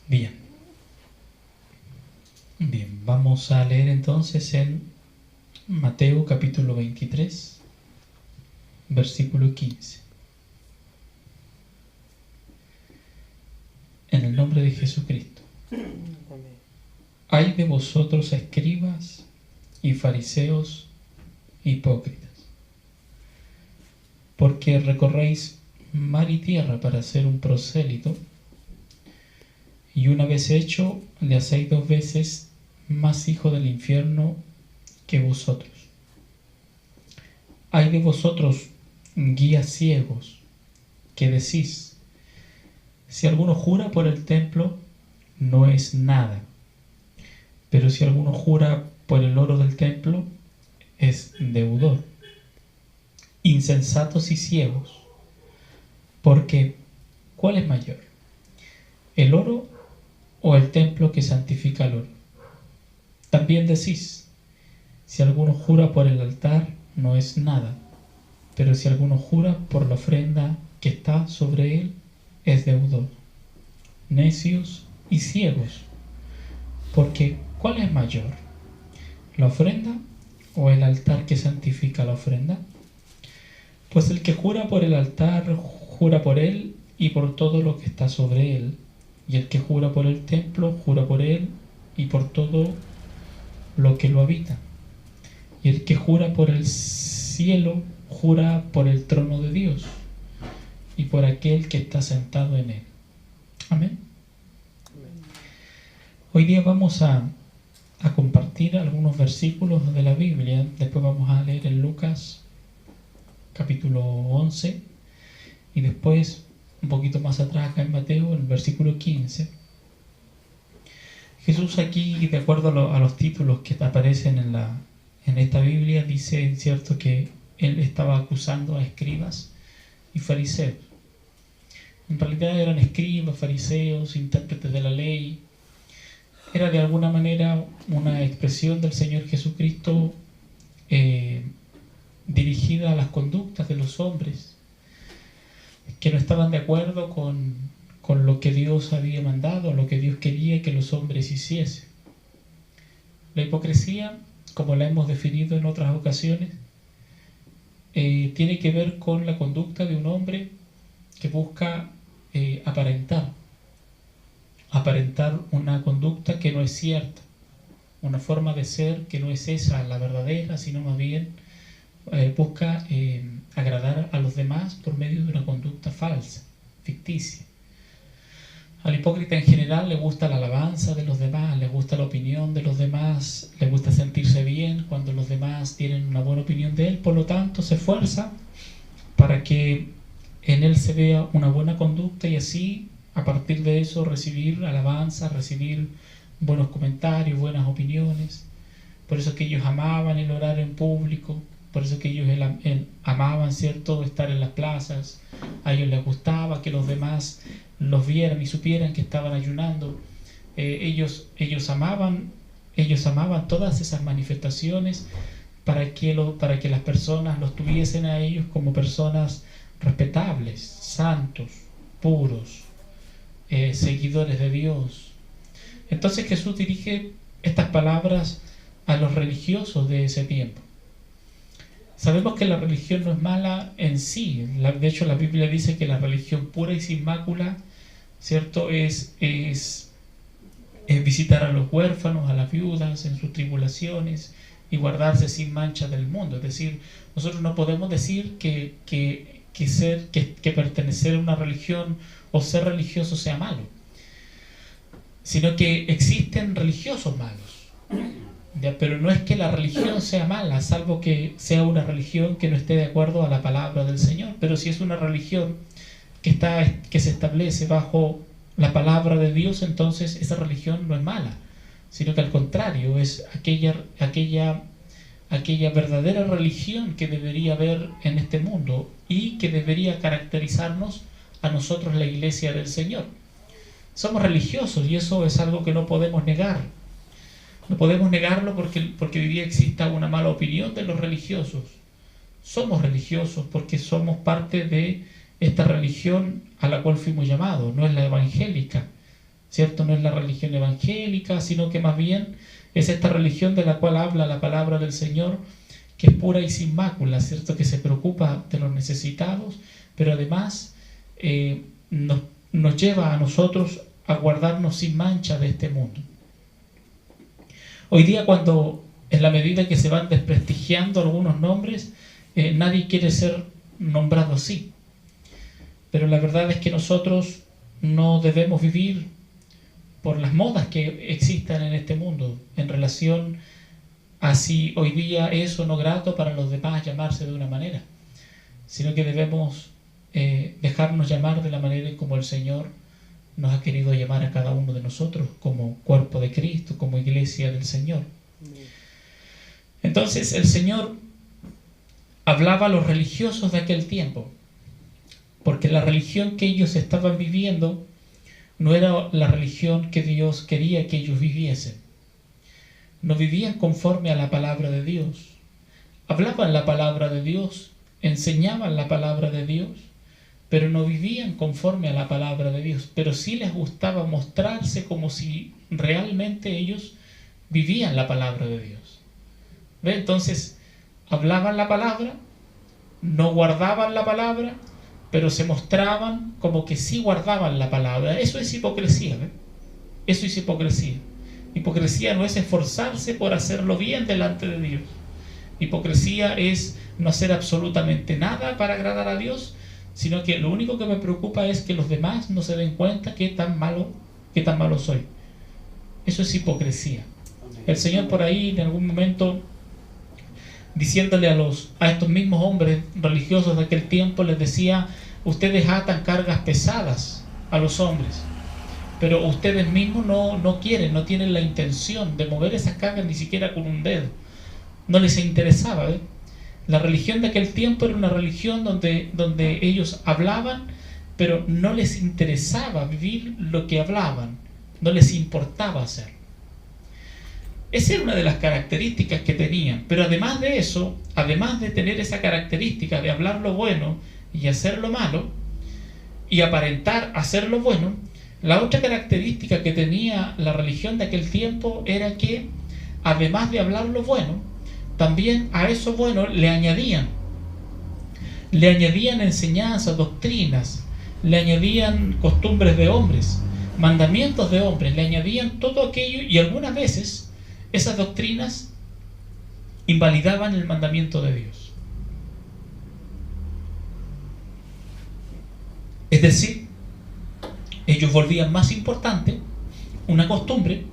Bien. Bien, vamos a leer entonces en Mateo capítulo 23, versículo 15. En el nombre de Jesucristo. Ay de vosotros, escribas y fariseos hipócritas, porque recorréis mar y tierra para ser un prosélito, y una vez hecho, le hacéis 2 veces más hijo del infierno que vosotros. Ay de vosotros, guías ciegos, que decís: si alguno jura por el templo, no es nada, pero si alguno jura por el oro del templo, es deudor. Insensatos y ciegos, porque ¿cuál es mayor? ¿El oro o el templo que santifica el oro? También decís: si alguno jura por el altar, no es nada, pero si alguno jura por la ofrenda que está sobre él, es deudor. Necios y ciegos, porque ¿cuál es mayor? ¿La ofrenda o el altar que santifica la ofrenda? Pues el que jura por el altar, jura por él y por todo lo que está sobre él, y el que jura por el templo, jura por él y por todo lo que lo habita. Y el que jura por el cielo, jura por el trono de Dios y por aquel que está sentado en él. Amén. Hoy día vamos a compartir algunos versículos de la Biblia. Después vamos a leer en Lucas capítulo 11 y después un poquito más atrás acá en Mateo, en el versículo 15. Jesús aquí, de acuerdo a los títulos que aparecen en esta Biblia, dice, cierto, que él estaba acusando a escribas y fariseos. En realidad eran escribas, fariseos, intérpretes de la ley. Era de alguna manera una expresión del Señor Jesucristo dirigida a las conductas de los hombres que no estaban de acuerdo con lo que Dios había mandado, lo que Dios quería que los hombres hiciesen. La hipocresía, como la hemos definido en otras ocasiones, tiene que ver con la conducta de un hombre que busca aparentar una conducta que no es cierta, una forma de ser que no es esa la verdadera, sino más bien busca agradar a los demás por medio de una conducta falsa, ficticia. Al hipócrita en general le gusta la alabanza de los demás, le gusta la opinión de los demás, le gusta sentirse bien cuando los demás tienen una buena opinión de él, por lo tanto se esfuerza para que en él se vea una buena conducta y así a partir de eso recibir alabanza, recibir buenos comentarios, buenas opiniones. Por eso que ellos amaban el orar en público, por eso que ellos amaban, ¿cierto?, estar en las plazas. A ellos les gustaba que los demás los vieran y supieran que estaban ayunando. Ellos amaban todas esas manifestaciones para que las personas los tuviesen a ellos como personas respetables, santos, puros, seguidores de Dios. Entonces Jesús dirige estas palabras a los religiosos de ese tiempo. Sabemos que la religión no es mala en sí. De hecho, la Biblia dice que la religión pura y sin mácula, ¿cierto?, es visitar a los huérfanos, a las viudas en sus tribulaciones y guardarse sin mancha del mundo. Es decir, nosotros no podemos decir que pertenecer a una religión o ser religioso sea malo, sino que existen religiosos malos. Pero no es que la religión sea mala, salvo que sea una religión que no esté de acuerdo a la palabra del Señor. Pero si es una religión que se establece bajo la palabra de Dios, entonces esa religión no es mala, sino que al contrario, es aquella verdadera religión que debería haber en este mundo y que debería caracterizarnos a nosotros, la iglesia del Señor. Somos religiosos y eso es algo que no podemos negar. No podemos negarlo porque hoy día exista una mala opinión de los religiosos. Somos religiosos porque somos parte de esta religión a la cual fuimos llamados. No es la evangélica, ¿cierto? No es la religión evangélica, sino que más bien es esta religión de la cual habla la palabra del Señor, que es pura y sin mácula, ¿cierto? Que se preocupa de los necesitados, pero además nos lleva a nosotros a guardarnos sin mancha de este mundo. Hoy día, cuando en la medida que se van desprestigiando algunos nombres, nadie quiere ser nombrado así. Pero la verdad es que nosotros no debemos vivir por las modas que existan en este mundo en relación a si hoy día es o no grato para los demás llamarse de una manera, sino que debemos dejarnos llamar de la manera en como el Señor nos ha querido llamar a cada uno de nosotros, como cuerpo de Cristo, como iglesia del Señor. Entonces el Señor hablaba a los religiosos de aquel tiempo, porque la religión que ellos estaban viviendo no era la religión que Dios quería que ellos viviesen. No vivían conforme a la palabra de Dios. Hablaban la palabra de Dios, enseñaban la palabra de Dios, pero no vivían conforme a la palabra de Dios. Pero sí les gustaba mostrarse como si realmente ellos vivían la palabra de Dios. ¿Ve? Entonces, hablaban la palabra, no guardaban la palabra, pero se mostraban como que sí guardaban la palabra. Eso es hipocresía, ¿ve? Eso es hipocresía. Hipocresía no es esforzarse por hacerlo bien delante de Dios. Hipocresía es no hacer absolutamente nada para agradar a Dios, sino que lo único que me preocupa es que los demás no se den cuenta qué tan malo soy. Eso es hipocresía. El Señor por ahí en algún momento, diciéndole a estos mismos hombres religiosos de aquel tiempo, les decía: ustedes atan cargas pesadas a los hombres, pero ustedes mismos no quieren, no tienen la intención de mover esas cargas ni siquiera con un dedo. No les interesaba, ¿eh? La religión de aquel tiempo era una religión donde ellos hablaban, pero no les interesaba vivir lo que hablaban, no les importaba hacer. Esa era una de las características que tenían. Pero además de eso, además de tener esa característica de hablar lo bueno y hacer lo malo, y aparentar hacer lo bueno, la otra característica que tenía la religión de aquel tiempo era que, además de hablar lo bueno, también a eso bueno le añadían enseñanzas, doctrinas, le añadían costumbres de hombres, mandamientos de hombres, le añadían todo aquello, y algunas veces esas doctrinas invalidaban el mandamiento de Dios. Es decir, ellos volvían más importante una costumbre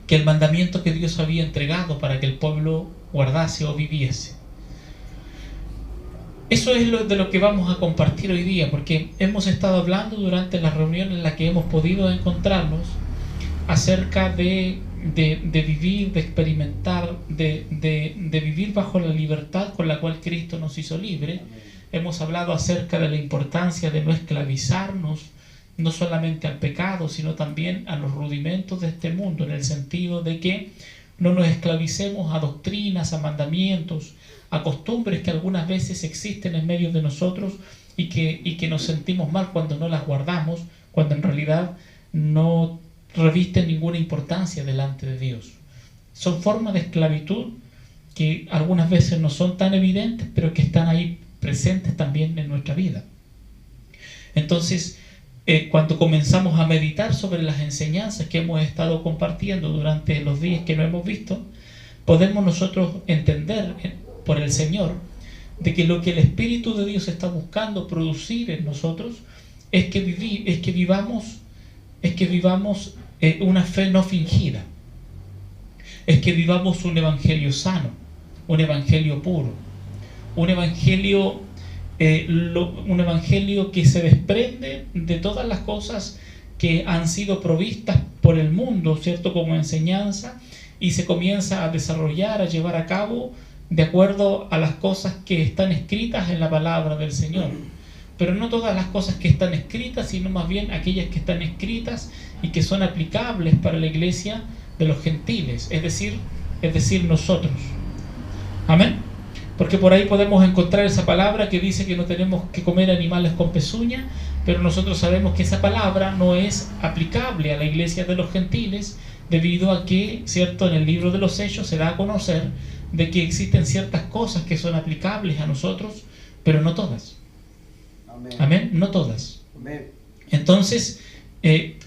que el mandamiento que Dios había entregado para que el pueblo guardase o viviese. Eso es de lo que vamos a compartir hoy día, porque hemos estado hablando durante las reuniones en las que hemos podido encontrarnos acerca de vivir, de experimentar, de vivir bajo la libertad con la cual Cristo nos hizo libre. Hemos hablado acerca de la importancia de no esclavizarnos no solamente al pecado, sino también a los rudimentos de este mundo, en el sentido de que no nos esclavicemos a doctrinas, a mandamientos, a costumbres que algunas veces existen en medio de nosotros y que nos sentimos mal cuando no las guardamos, cuando en realidad no revisten ninguna importancia delante de Dios. Son formas de esclavitud que algunas veces no son tan evidentes, pero que están ahí presentes también en nuestra vida. Entonces, cuando comenzamos a meditar sobre las enseñanzas que hemos estado compartiendo durante los días que no hemos visto, podemos nosotros entender por el Señor de que lo que el Espíritu de Dios está buscando producir en nosotros es que vivamos una fe no fingida, es que vivamos un evangelio sano, un evangelio puro, un evangelio que se desprende de todas las cosas que han sido provistas por el mundo, ¿cierto?, como enseñanza, y se comienza a desarrollar, a llevar a cabo de acuerdo a las cosas que están escritas en la palabra del Señor. Pero no todas las cosas que están escritas, sino más bien aquellas que están escritas y que son aplicables para la iglesia de los gentiles, es decir, nosotros. Amén. Porque por ahí podemos encontrar esa palabra que dice que no tenemos que comer animales con pezuña, pero nosotros sabemos que esa palabra no es aplicable a la iglesia de los gentiles, debido a que, cierto, en el libro de los Hechos se da a conocer de que existen ciertas cosas que son aplicables a nosotros, pero no todas. Amén, no todas. Amén. Entonces,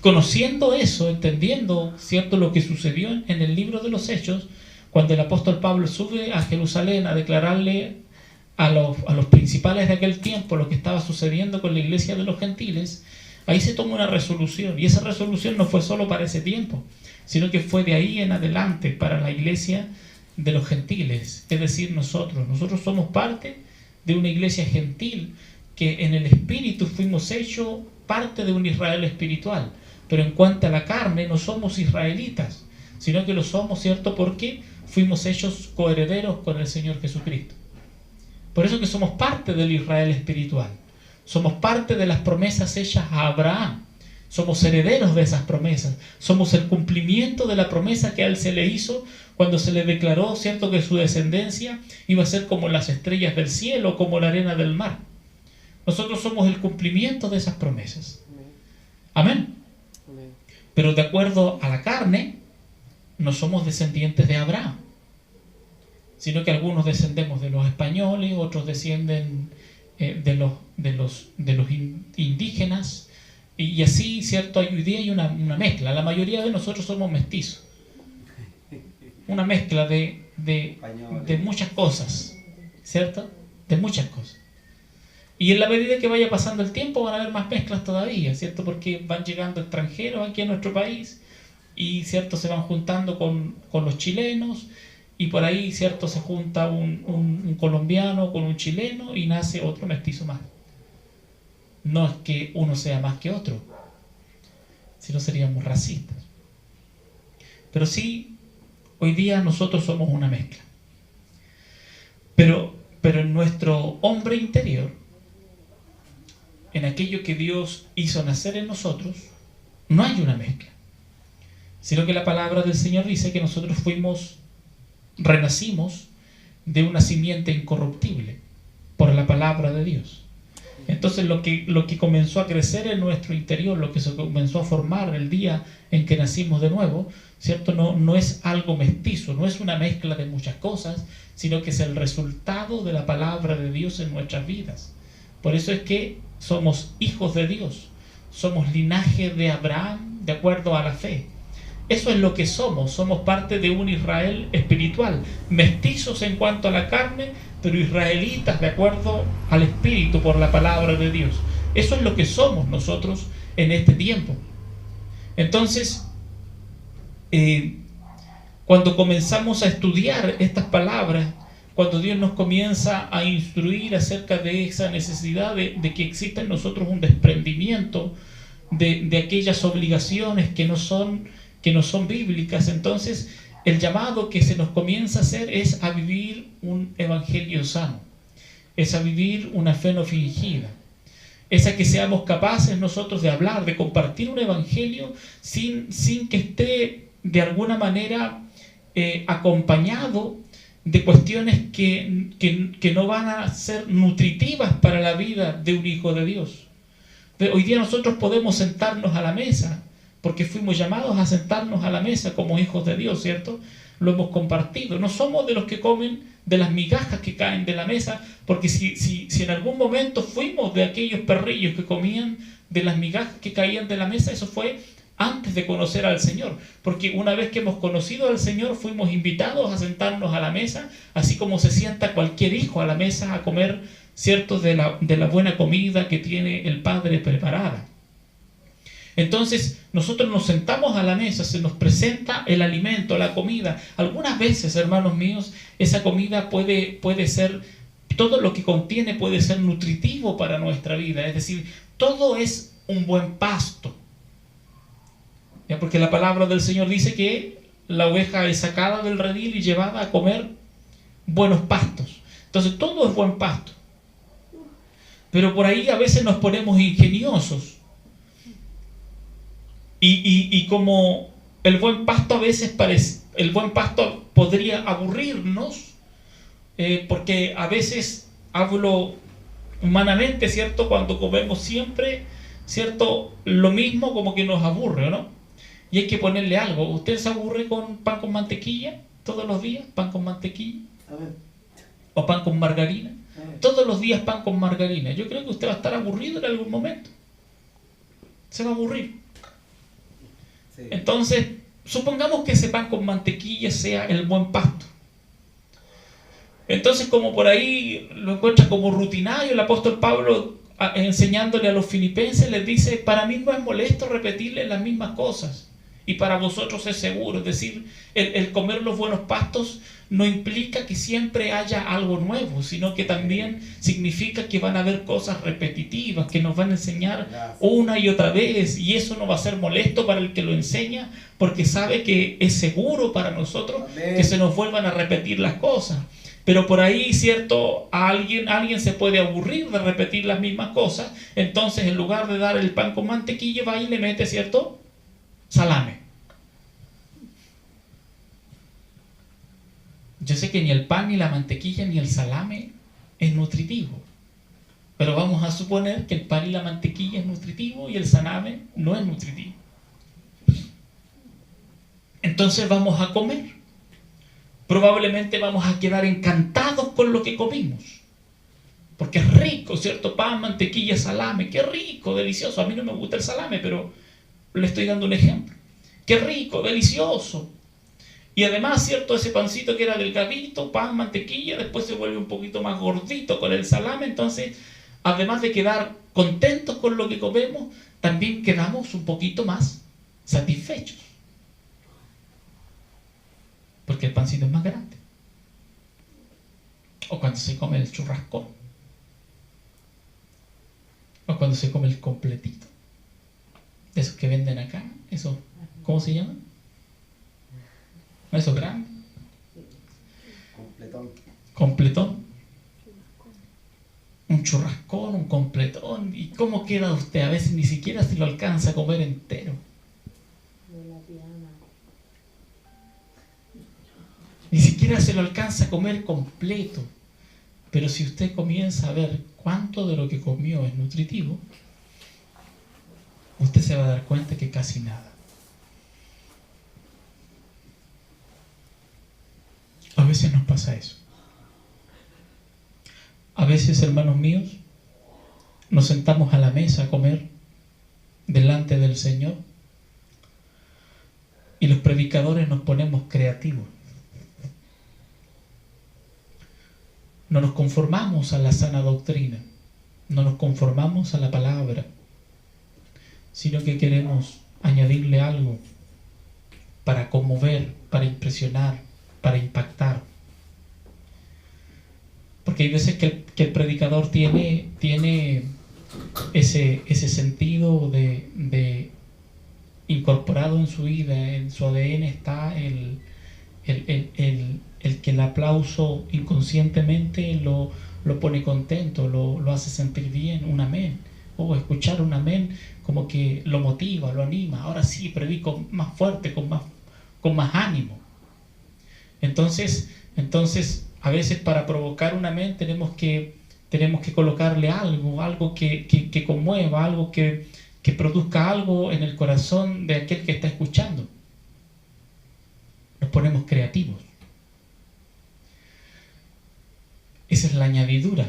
conociendo eso, entendiendo, cierto, lo que sucedió en el libro de los Hechos, cuando el apóstol Pablo sube a Jerusalén a declararle a los principales de aquel tiempo lo que estaba sucediendo con la iglesia de los gentiles, ahí se toma una resolución, y esa resolución no fue solo para ese tiempo, sino que fue de ahí en adelante para la iglesia de los gentiles, es decir, nosotros somos parte de una iglesia gentil, que en el espíritu fuimos hechos parte de un Israel espiritual, pero en cuanto a la carne no somos israelitas, sino que lo somos, ¿cierto? Porque fuimos hechos coherederos con el Señor Jesucristo. Por eso que somos parte del Israel espiritual, somos parte de las promesas hechas a Abraham, somos herederos de esas promesas, somos el cumplimiento de la promesa que a él se le hizo cuando se le declaró, ¿cierto?, que su descendencia iba a ser como las estrellas del cielo, como la arena del mar. Nosotros somos el cumplimiento de esas promesas. Amén. Pero de acuerdo a la carne, no somos descendientes de Abraham, sino que algunos descendemos de los españoles, otros descienden de los indígenas, y así, ¿cierto? Hoy día hay una mezcla. La mayoría de nosotros somos mestizos. Una mezcla de muchas cosas, ¿cierto? De muchas cosas. Y en la medida que vaya pasando el tiempo van a haber más mezclas todavía, ¿cierto? Porque van llegando extranjeros aquí a nuestro país y, ¿cierto?, se van juntando con los chilenos, y por ahí, ¿cierto?, se junta un colombiano con un chileno y nace otro mestizo más. No es que uno sea más que otro, sino seríamos racistas. Pero sí, hoy día nosotros somos una mezcla. Pero en nuestro hombre interior, en aquello que Dios hizo nacer en nosotros, no hay una mezcla, sino que la palabra del Señor dice que nosotros renacimos de una simiente incorruptible por la palabra de Dios. Entonces lo que comenzó a crecer en nuestro interior, lo que se comenzó a formar el día en que nacimos de nuevo, ¿cierto? No es algo mestizo, no es una mezcla de muchas cosas, sino que es el resultado de la palabra de Dios en nuestras vidas. Por eso es que somos hijos de Dios, somos linaje de Abraham de acuerdo a la fe. Eso es lo que somos parte de un Israel espiritual, mestizos en cuanto a la carne, pero israelitas de acuerdo al espíritu por la palabra de Dios. Eso es lo que somos nosotros en este tiempo. Entonces, cuando comenzamos a estudiar estas palabras, cuando Dios nos comienza a instruir acerca de esa necesidad de que exista en nosotros un desprendimiento de aquellas obligaciones que no son bíblicas, entonces el llamado que se nos comienza a hacer es a vivir un evangelio sano, es a vivir una fe no fingida, es a que seamos capaces nosotros de hablar, de compartir un evangelio sin que esté de alguna manera acompañado de cuestiones que no van a ser nutritivas para la vida de un hijo de Dios. Hoy día nosotros podemos sentarnos a la mesa, porque fuimos llamados a sentarnos a la mesa como hijos de Dios, ¿cierto? Lo hemos compartido. No somos de los que comen de las migajas que caen de la mesa, porque si en algún momento fuimos de aquellos perrillos que comían de las migajas que caían de la mesa, eso fue antes de conocer al Señor. Porque una vez que hemos conocido al Señor, fuimos invitados a sentarnos a la mesa, así como se sienta cualquier hijo a la mesa a comer, ¿cierto?, de la buena comida que tiene el Padre preparada. Entonces nosotros nos sentamos a la mesa, se nos presenta el alimento, la comida. Algunas veces, hermanos míos, esa comida puede ser, todo lo que contiene puede ser nutritivo para nuestra vida. Es decir, todo es un buen pasto. ¿Ya? Porque la palabra del Señor dice que la oveja es sacada del redil y llevada a comer buenos pastos. Entonces todo es buen pasto. Pero por ahí a veces nos ponemos ingeniosos. Y como el buen pasto a veces el buen pasto podría aburrirnos, porque a veces hablo humanamente, ¿cierto? Cuando comemos siempre ¿cierto? Lo mismo como que nos aburre, ¿no? Y hay que ponerle algo. ¿Usted se aburre con pan con mantequilla todos los días? ¿Pan con mantequilla? ¿O pan con margarina? Todos los días pan con margarina. Yo creo que usted va a estar aburrido en algún momento. Se va a aburrir. Sí. Entonces, supongamos que ese pan con mantequilla sea el buen pasto. Entonces, como por ahí lo encuentra como rutinario, el apóstol Pablo, enseñándole a los filipenses, les dice: para mí no es molesto repetirles las mismas cosas, y para vosotros es seguro. Es decir, el comer los buenos pastos no implica que siempre haya algo nuevo, sino que también significa que van a haber cosas repetitivas que nos van a enseñar una y otra vez, y eso no va a ser molesto para el que lo enseña, porque sabe que es seguro para nosotros que se nos vuelvan a repetir las cosas. Pero por ahí, ¿cierto? Alguien se puede aburrir de repetir las mismas cosas. Entonces, en lugar de dar el pan con mantequilla, va y le mete, ¿cierto?, salame. Yo sé que ni el pan, ni la mantequilla, ni el salame es nutritivo. Pero vamos a suponer que el pan y la mantequilla es nutritivo y el salame no es nutritivo. Entonces vamos a comer. Probablemente vamos a quedar encantados con lo que comimos, porque es rico, ¿cierto? Pan, mantequilla, salame, qué rico, delicioso. A mí no me gusta el salame, pero le estoy dando un ejemplo. Qué rico, delicioso. Y además, ¿cierto? Ese pancito que era delgadito, pan, mantequilla, después se vuelve un poquito más gordito con el salame. Entonces, además de quedar contentos con lo que comemos, también quedamos un poquito más satisfechos, porque el pancito es más grande. O cuando se come el churrascón. O cuando se come el completito. De esos que venden acá. Eso, ¿cómo se llaman? Esos grandes. Completón. Un churrascón, un completón. ¿Y cómo queda usted? A veces ni siquiera se lo alcanza a comer entero. Ni siquiera se lo alcanza a comer completo. Pero si usted comienza a ver cuánto de lo que comió es nutritivo, usted se va a dar cuenta que casi nada. A veces nos pasa eso. A veces, hermanos míos, nos sentamos a la mesa a comer delante del Señor y los predicadores nos ponemos creativos. No nos conformamos a la sana doctrina, no nos conformamos a la palabra, sino que queremos añadirle algo para conmover, para impresionar, para impactar. Porque hay veces que el predicador tiene ese sentido de incorporado en su vida, en su ADN está el que el aplauso inconscientemente lo pone contento, lo hace sentir bien, un amén. O escuchar un amén como que lo motiva, lo anima. Ahora sí, predico más fuerte, con más ánimo. Entonces, a veces para provocar un amén tenemos que colocarle algo que conmueva, algo que produzca algo en el corazón de aquel que está escuchando. Nos ponemos creativos. Esa es la añadidura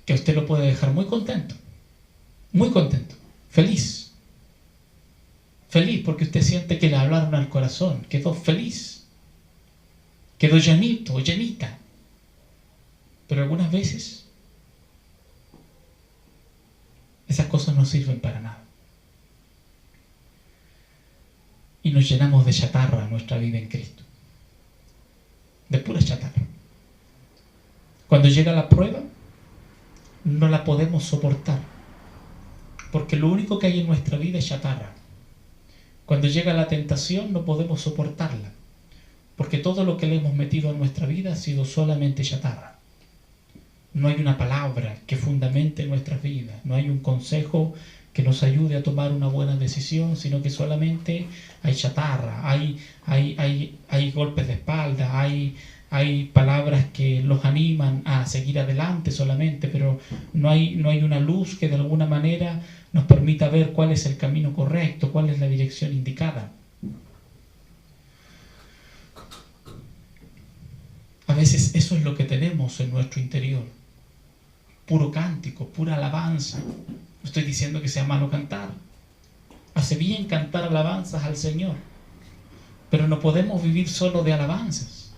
que a usted lo puede dejar muy contento, feliz porque usted siente que le hablaron al corazón, quedó feliz, quedó llenito, llenita. Pero algunas veces esas cosas no sirven para nada y nos llenamos de chatarra nuestra vida en Cristo, de pura chatarra. Cuando llega la prueba, no la podemos soportar, porque lo único que hay en nuestra vida es chatarra. Cuando llega la tentación, no podemos soportarla, porque todo lo que le hemos metido en nuestra vida ha sido solamente chatarra. No hay una palabra que fundamente nuestras vidas, no hay un consejo que nos ayude a tomar una buena decisión, sino que solamente hay chatarra, hay golpes de espalda, hay hay palabras que los animan a seguir adelante solamente, pero no hay una luz que de alguna manera nos permita ver cuál es el camino correcto, cuál es la dirección indicada. A veces eso es lo que tenemos en nuestro interior. Puro cántico, pura alabanza. No estoy diciendo que sea malo cantar. Hace bien cantar alabanzas al Señor. Pero no podemos vivir solo de alabanzas.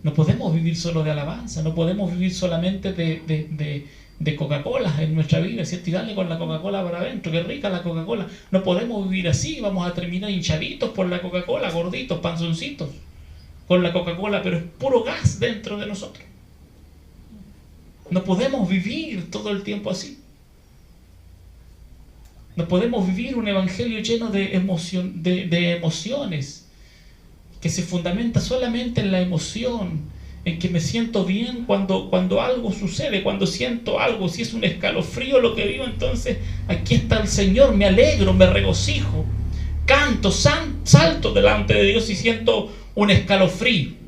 No podemos vivir solo de alabanza. No podemos vivir solamente de Coca-Cola en nuestra vida, ¿cierto? Y darle con la Coca-Cola para adentro. Qué rica la Coca-Cola. No podemos vivir así. Vamos a terminar hinchaditos por la Coca-Cola, gorditos, panzoncitos, con la Coca-Cola, pero es puro gas dentro de nosotros. No podemos vivir todo el tiempo así. No podemos vivir un evangelio lleno de emociones, que se fundamenta solamente en la emoción, en que me siento bien cuando algo sucede, cuando siento algo. Si es un escalofrío lo que vivo, entonces aquí está el Señor, me alegro, me regocijo, canto, salto delante de Dios y siento un escalofrío.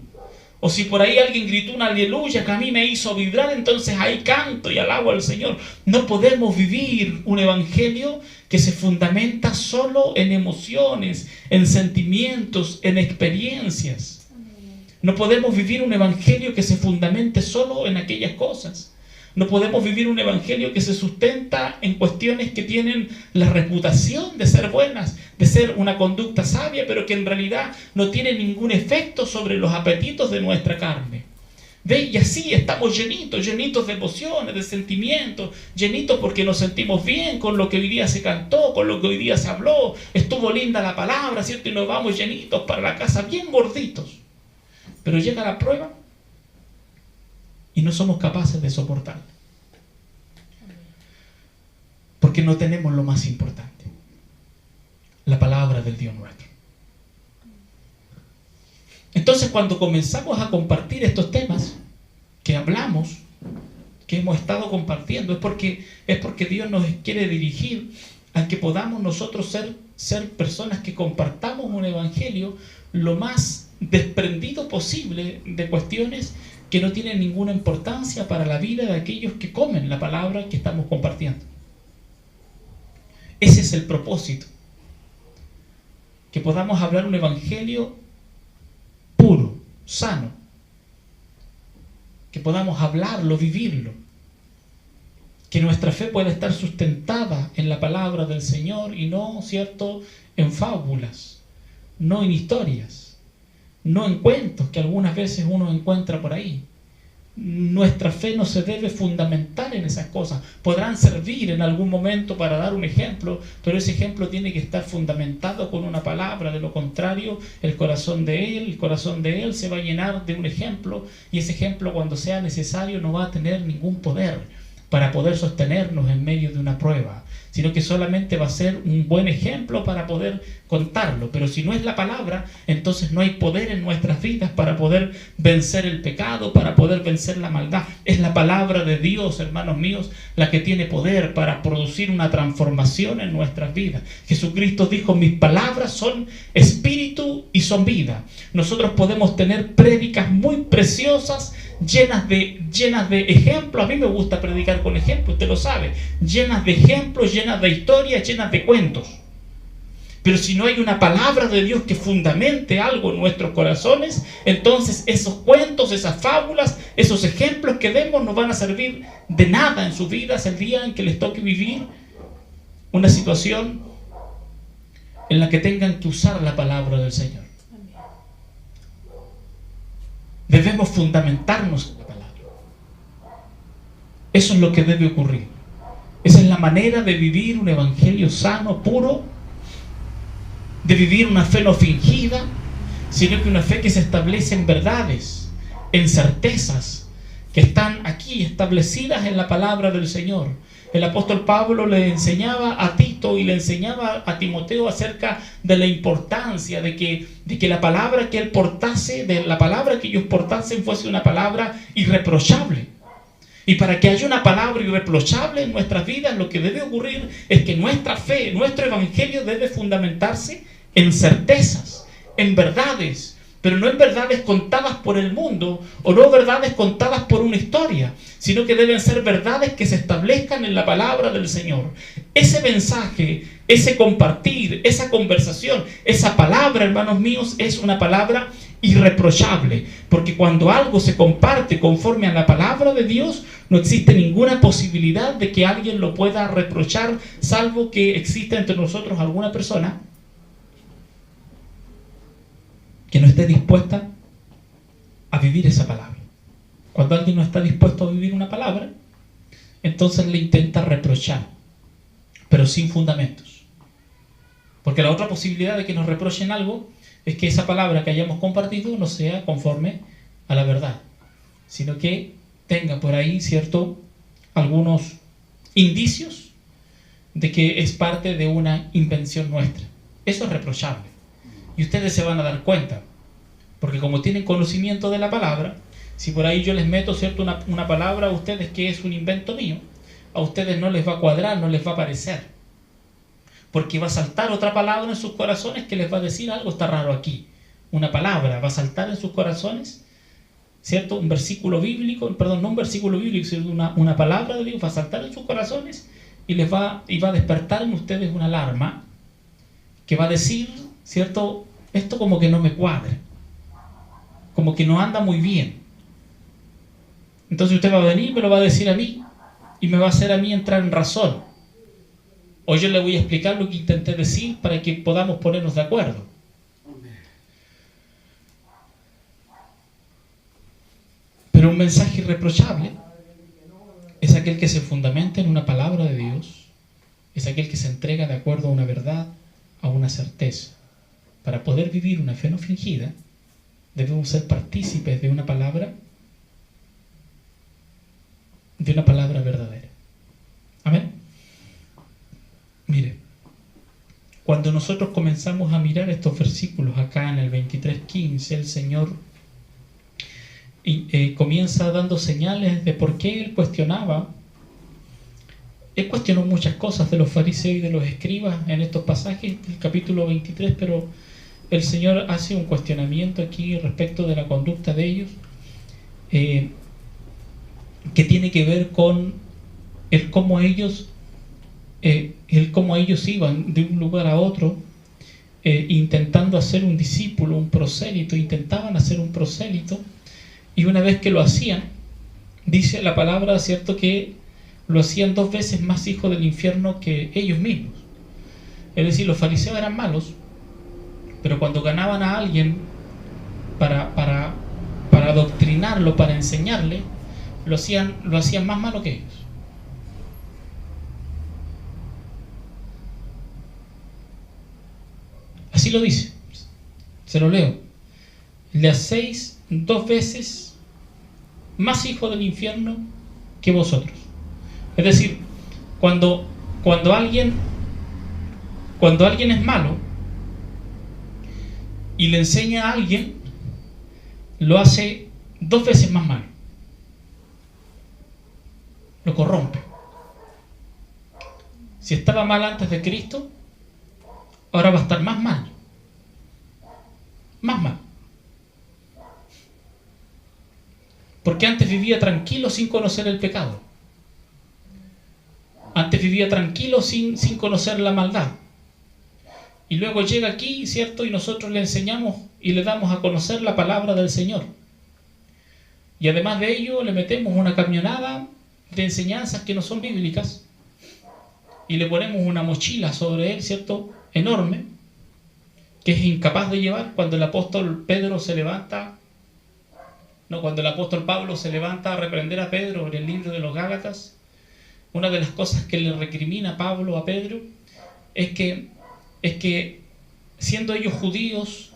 O si por ahí alguien gritó un aleluya que a mí me hizo vibrar, entonces ahí canto y alabo al Señor. No podemos vivir un evangelio que se fundamenta solo en emociones, en sentimientos, en experiencias. No podemos vivir un evangelio que se fundamente solo en aquellas cosas. No podemos vivir un evangelio que se sustenta en cuestiones que tienen la reputación de ser buenas, de ser una conducta sabia, pero que en realidad no tiene ningún efecto sobre los apetitos de nuestra carne. ¿Ve? Y así estamos llenitos de emociones, de sentimientos, llenitos porque nos sentimos bien con lo que hoy día se cantó, con lo que hoy día se habló, estuvo linda la palabra, ¿cierto? Y nos vamos llenitos para la casa, bien gorditos. Pero llega la prueba y no somos capaces de soportarlo. Porque no tenemos lo más importante, la palabra del Dios nuestro. Entonces, cuando comenzamos a compartir estos temas que hablamos, que hemos estado compartiendo, es porque Dios nos quiere dirigir a que podamos nosotros ser personas que compartamos un evangelio lo más desprendido posible de cuestiones que no tienen ninguna importancia para la vida de aquellos que comen la palabra que estamos compartiendo. Ese es el propósito. Que podamos hablar un evangelio puro, sano. Que podamos hablarlo, vivirlo. Que nuestra fe pueda estar sustentada en la palabra del Señor y no, ¿cierto?, en fábulas, no en historias, no en cuentos que algunas veces uno encuentra por ahí. Nuestra fe no se debe fundamentar en esas cosas. Podrán servir en algún momento para dar un ejemplo, pero ese ejemplo tiene que estar fundamentado con una palabra. De lo contrario, el corazón de él se va a llenar de un ejemplo, y ese ejemplo, cuando sea necesario, no va a tener ningún poder para poder sostenernos en medio de una prueba, sino que solamente va a ser un buen ejemplo para poder contarlo. Pero si no es la palabra, entonces no hay poder en nuestras vidas para poder vencer el pecado, para poder vencer la maldad. Es la palabra de Dios, hermanos míos, la que tiene poder para producir una transformación en nuestras vidas. Jesucristo dijo: mis palabras son espíritu y son vida. Nosotros podemos tener prédicas muy preciosas, llenas de ejemplos. A mí me gusta predicar con ejemplos, usted lo sabe, llenas de ejemplos, llenas de historias, llenas de cuentos. Pero si no hay una palabra de Dios que fundamente algo en nuestros corazones, entonces esos cuentos, esas fábulas, esos ejemplos que demos no van a servir de nada en sus vidas el día en que les toque vivir una situación en la que tengan que usar la palabra del Señor. Debemos fundamentarnos en la palabra. Eso es lo que debe ocurrir. Esa es la manera de vivir un evangelio sano, puro, de vivir una fe no fingida, sino que una fe que se establece en verdades, en certezas, que están aquí establecidas en la palabra del Señor. El apóstol Pablo le enseñaba a Tito y le enseñaba a Timoteo acerca de la importancia de que la palabra que él portase, de la palabra que ellos portasen, fuese una palabra irreprochable. Y para que haya una palabra irreprochable en nuestras vidas, lo que debe ocurrir es que nuestra fe, nuestro evangelio debe fundamentarse en certezas, en verdades, pero no en verdades contadas por el mundo o no verdades contadas por una historia, sino que deben ser verdades que se establezcan en la palabra del Señor. Ese mensaje, ese compartir, esa conversación, esa palabra, hermanos míos, es una palabra irreprochable, porque cuando algo se comparte conforme a la palabra de Dios, no existe ninguna posibilidad de que alguien lo pueda reprochar, salvo que exista entre nosotros alguna persona que no esté dispuesta a vivir esa palabra. Cuando alguien no está dispuesto a vivir una palabra, entonces le intenta reprochar, pero sin fundamentos. Porque la otra posibilidad de que nos reprochen algo es que esa palabra que hayamos compartido no sea conforme a la verdad, sino que tenga por ahí, ¿cierto?, algunos indicios de que es parte de una invención nuestra. Eso es reprochable. Y ustedes se van a dar cuenta, porque como tienen conocimiento de la palabra, si por ahí yo les meto, ¿cierto?, una palabra a ustedes que es un invento mío, a ustedes no les va a cuadrar, no les va a parecer, porque va a saltar otra palabra en sus corazones que les va a decir algo está raro aquí. Una palabra va a saltar en sus corazones, ¿cierto? Un versículo bíblico, perdón, no un versículo bíblico, sino una palabra de Dios va a saltar en sus corazones y va a despertar en ustedes una alarma que va a decir, ¿cierto?, esto como que no me cuadra, como que no anda muy bien. Entonces usted va a venir y me lo va a decir a mí y me va a hacer a mí entrar en razón. O yo le voy a explicar lo que intenté decir para que podamos ponernos de acuerdo. Pero un mensaje irreprochable es aquel que se fundamenta en una palabra de Dios, es aquel que se entrega de acuerdo a una verdad, a una certeza. Para poder vivir una fe no fingida, debemos ser partícipes de una palabra verdadera. Amén. Mire, cuando nosotros comenzamos a mirar estos versículos acá en el 23:15, el Señor comienza dando señales de por qué Él cuestionaba. Él cuestionó muchas cosas de los fariseos y de los escribas en estos pasajes del capítulo 23, pero el Señor hace un cuestionamiento aquí respecto de la conducta de ellos, que tiene que ver con el cómo ellos iban de un lugar a otro, intentando hacer un discípulo, un prosélito, intentaban hacer un prosélito, y una vez que lo hacían, dice la palabra, ¿cierto?, que lo hacían 2 veces más hijos del infierno que ellos mismos. Es decir, los fariseos eran malos, pero cuando ganaban a alguien para adoctrinarlo, para enseñarle, lo hacían más malo que ellos. Así lo dice, se lo leo. Le hacéis 2 veces más hijos del infierno que vosotros. Es decir, cuando alguien es malo y le enseña a alguien, lo hace 2 veces más malo. Lo corrompe. Si estaba mal antes de Cristo, ahora va a estar más mal. Más mal. Porque antes vivía tranquilo sin conocer el pecado. Antes vivía tranquilo sin conocer la maldad. Y luego llega aquí, ¿cierto? Y nosotros le enseñamos y le damos a conocer la palabra del Señor. Y además de ello le metemos una camionada de enseñanzas que no son bíblicas. Y le ponemos una mochila sobre él, ¿cierto?, enorme, que es incapaz de llevar. Cuando el apóstol Pedro se levanta, cuando el apóstol Pablo se levanta a reprender a Pedro en el libro de los Gálatas, una de las cosas que le recrimina Pablo a Pedro es que siendo ellos judíos,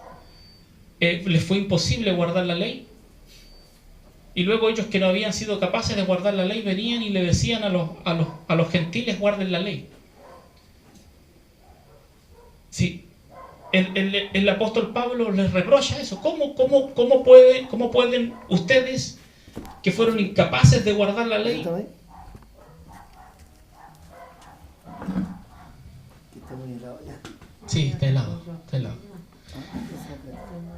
les fue imposible guardar la ley. Y luego ellos, que no habían sido capaces de guardar la ley, venían y le decían a los gentiles: guarden la ley. Sí, el apóstol Pablo les reprocha eso. ¿Cómo pueden ustedes, que fueron incapaces de guardar la ley? Está muy helado ya. Sí, está helado, está helado.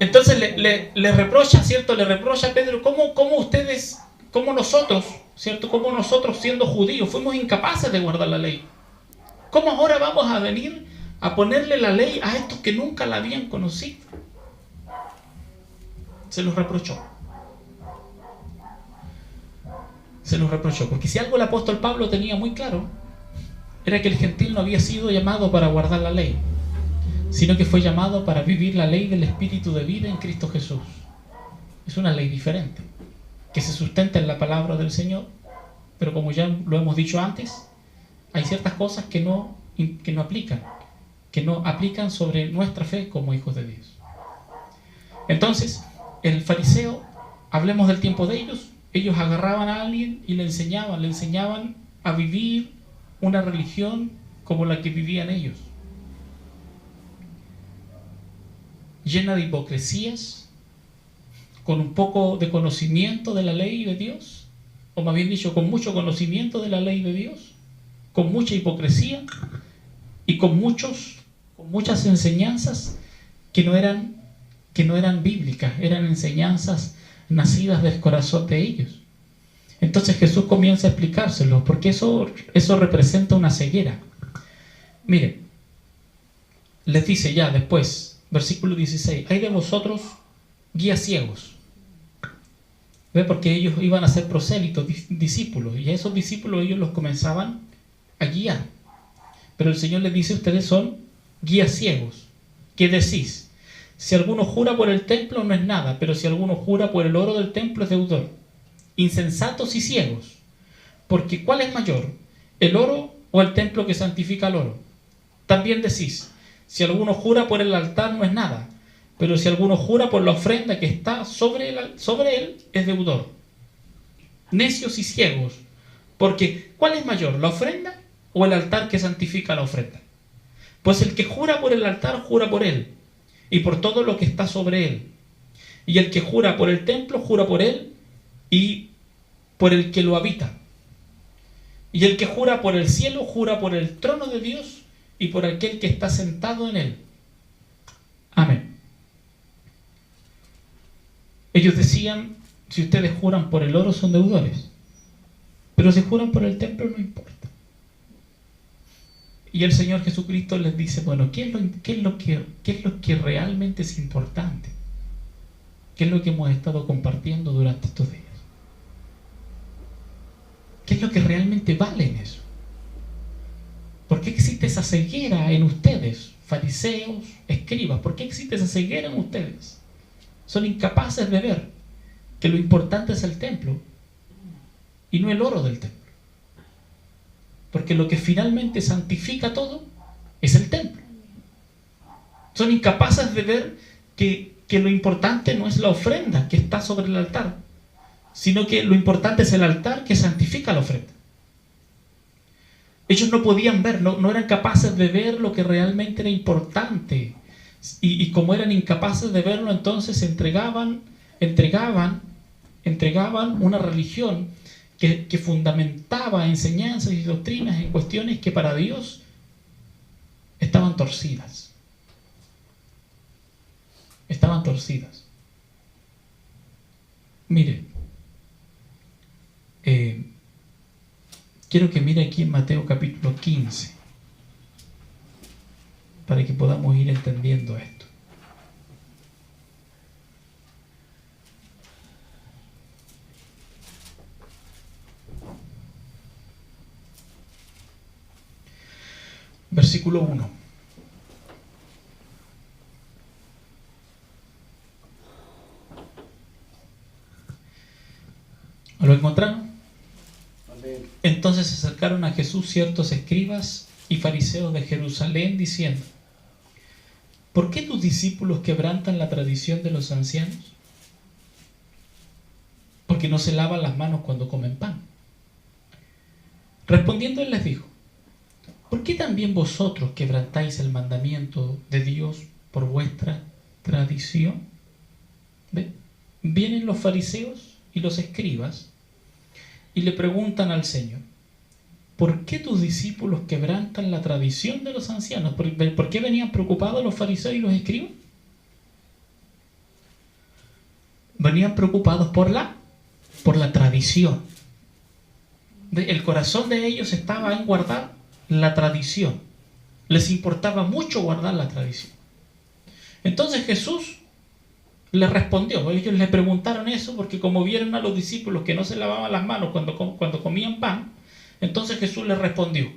Entonces le reprocha, ¿cierto? Le reprocha a Pedro, ¿cómo ustedes, cómo nosotros, ¿cierto? Cómo nosotros siendo judíos fuimos incapaces de guardar la ley. ¿Cómo ahora vamos a venir a ponerle la ley a estos que nunca la habían conocido? Se los reprochó. Se los reprochó. Porque si algo el apóstol Pablo tenía muy claro, era que el gentil no había sido llamado para guardar la ley, sino que fue llamado para vivir la ley del Espíritu de vida en Cristo Jesús. Es una ley diferente, que se sustenta en la palabra del Señor, pero como ya lo hemos dicho antes, hay ciertas cosas que no aplican sobre nuestra fe como hijos de Dios. Entonces, el fariseo, hablemos del tiempo de ellos agarraban a alguien y le enseñaban a vivir una religión como la que vivían ellos, llena de hipocresías, con un poco de conocimiento de la ley de Dios, o más bien dicho, con mucho conocimiento de la ley de Dios, con mucha hipocresía y con muchas enseñanzas que no eran bíblicas, eran enseñanzas nacidas del corazón de ellos. Entonces Jesús comienza a explicárselo, porque eso representa una ceguera. Miren, les dice ya después, versículo 16, hay de vosotros guías ciegos. ¿Ve? Porque ellos iban a ser prosélitos, discípulos, y a esos discípulos ellos los comenzaban a guiar. Pero el Señor les dice, ustedes son guías ciegos. ¿Qué decís? Si alguno jura por el templo no es nada, pero si alguno jura por el oro del templo es deudor. Insensatos y ciegos, porque ¿cuál es mayor? ¿El oro o el templo que santifica el oro? También decís, si alguno jura por el altar no es nada, pero si alguno jura por la ofrenda que está sobre él es deudor. Necios y ciegos, porque ¿cuál es mayor? ¿La ofrenda o el altar que santifica la ofrenda? Pues el que jura por el altar jura por él y por todo lo que está sobre él, y el que jura por el templo jura por él y por el que lo habita. Y el que jura por el cielo, jura por el trono de Dios y por aquel que está sentado en él. Amén. Ellos decían, si ustedes juran por el oro son deudores, pero si juran por el templo no importa. Y el Señor Jesucristo les dice, bueno, ¿qué es lo que realmente es importante? ¿Qué es lo que hemos estado compartiendo durante estos días? ¿Qué es lo que realmente vale en eso? ¿Por qué existe esa ceguera en ustedes, fariseos, escribas? ¿Por qué existe esa ceguera en ustedes? Son incapaces de ver que lo importante es el templo y no el oro del templo. Porque lo que finalmente santifica todo es el templo. Son incapaces de ver que lo importante no es la ofrenda que está sobre el altar, sino que lo importante es el altar que santifica la ofrenda. Ellos no podían ver, no eran capaces de ver lo que realmente era importante. Y como eran incapaces de verlo, entonces entregaban una religión que fundamentaba enseñanzas y doctrinas en cuestiones que para Dios estaban torcidas. Estaban torcidas. Mire, quiero que mire aquí en Mateo capítulo 15 para que podamos ir entendiendo esto. Versículo 1. ¿Lo encontraron? Amén. Entonces se acercaron a Jesús ciertos escribas y fariseos de Jerusalén diciendo: ¿por qué tus discípulos quebrantan la tradición de los ancianos? Porque no se lavan las manos cuando comen pan. Respondiendo él les dijo: ¿por qué también vosotros quebrantáis el mandamiento de Dios por vuestra tradición? ¿Ve? Vienen los fariseos y los escribas y le preguntan al Señor: ¿por qué tus discípulos quebrantan la tradición de los ancianos? ¿Por qué venían preocupados los fariseos y los escribas? Venían preocupados por la tradición. El corazón de ellos estaba en guardar la tradición. Les importaba mucho guardar la tradición. Entonces Jesús les respondió. Ellos le preguntaron eso porque como vieron a los discípulos que no se lavaban las manos cuando comían pan, entonces Jesús les respondió: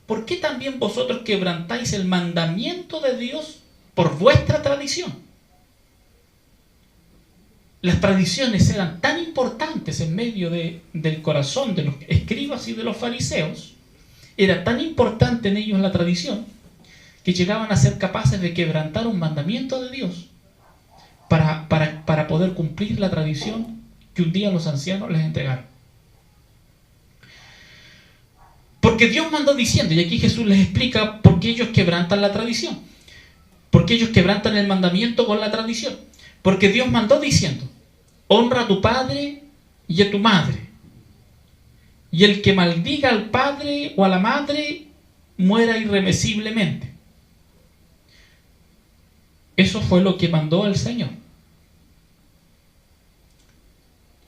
¿por qué también vosotros quebrantáis el mandamiento de Dios por vuestra tradición? Las tradiciones eran tan importantes en medio del corazón de los escribas y de los fariseos, era tan importante en ellos la tradición, que llegaban a ser capaces de quebrantar un mandamiento de Dios para poder cumplir la tradición que un día los ancianos les entregaron. Porque Dios mandó diciendo, y aquí Jesús les explica por qué ellos quebrantan la tradición, por qué ellos quebrantan el mandamiento con la tradición. Porque Dios mandó diciendo: honra a tu padre y a tu madre, y el que maldiga al padre o a la madre muera irremisiblemente. Eso fue lo que mandó el Señor.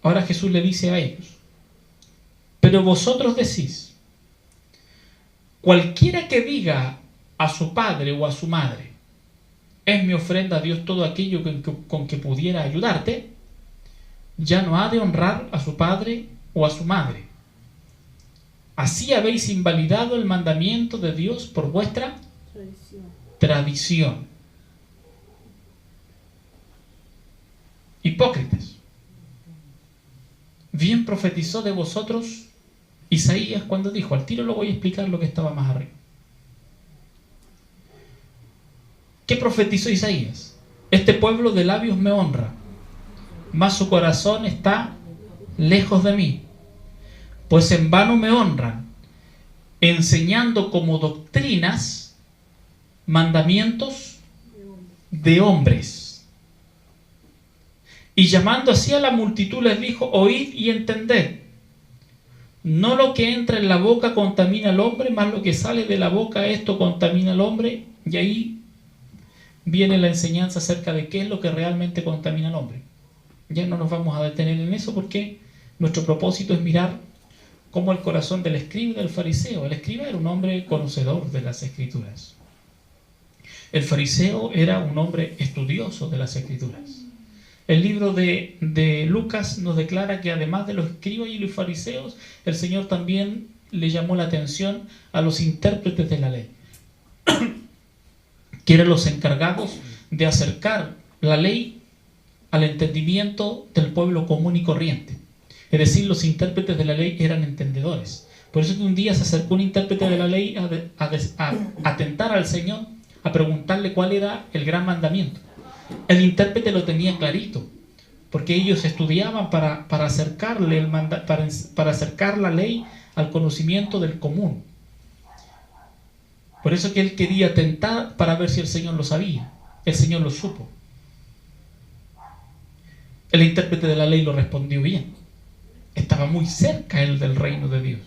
Ahora Jesús le dice a ellos: pero vosotros decís, cualquiera que diga a su padre o a su madre, es mi ofrenda a Dios todo aquello con que pudiera ayudarte, ya no ha de honrar a su padre o a su madre. Así habéis invalidado el mandamiento de Dios por vuestra tradición. Hipócritas, bien profetizó de vosotros Isaías cuando dijo, al tiro lo voy a explicar lo que estaba más arriba. ¿Qué profetizó Isaías? Este pueblo de labios me honra, mas su corazón está lejos de mí. Pues en vano me honran, enseñando como doctrinas mandamientos de hombres. Y llamando así a la multitud les dijo, oíd y entended. No lo que entra en la boca contamina al hombre, mas lo que sale de la boca, esto contamina al hombre. Y ahí viene la enseñanza acerca de qué es lo que realmente contamina al hombre. Ya no nos vamos a detener en eso porque nuestro propósito es mirar cómo el corazón del escriba y del fariseo. El escriba era un hombre conocedor de las escrituras. El fariseo era un hombre estudioso de las escrituras. El libro de Lucas nos declara que además de los escribas y los fariseos, el Señor también le llamó la atención a los intérpretes de la ley, que eran los encargados de acercar la ley al entendimiento del pueblo común y corriente. Es decir, los intérpretes de la ley eran entendedores. Por eso que un día se acercó un intérprete de la ley a tentar al Señor, a preguntarle cuál era el gran mandamiento. El intérprete lo tenía clarito, porque ellos estudiaban para acercar la ley al conocimiento del común. Por eso que él quería tentar para ver si el Señor lo sabía. El Señor lo supo. El intérprete de la ley lo respondió bien. Estaba muy cerca él del reino de Dios.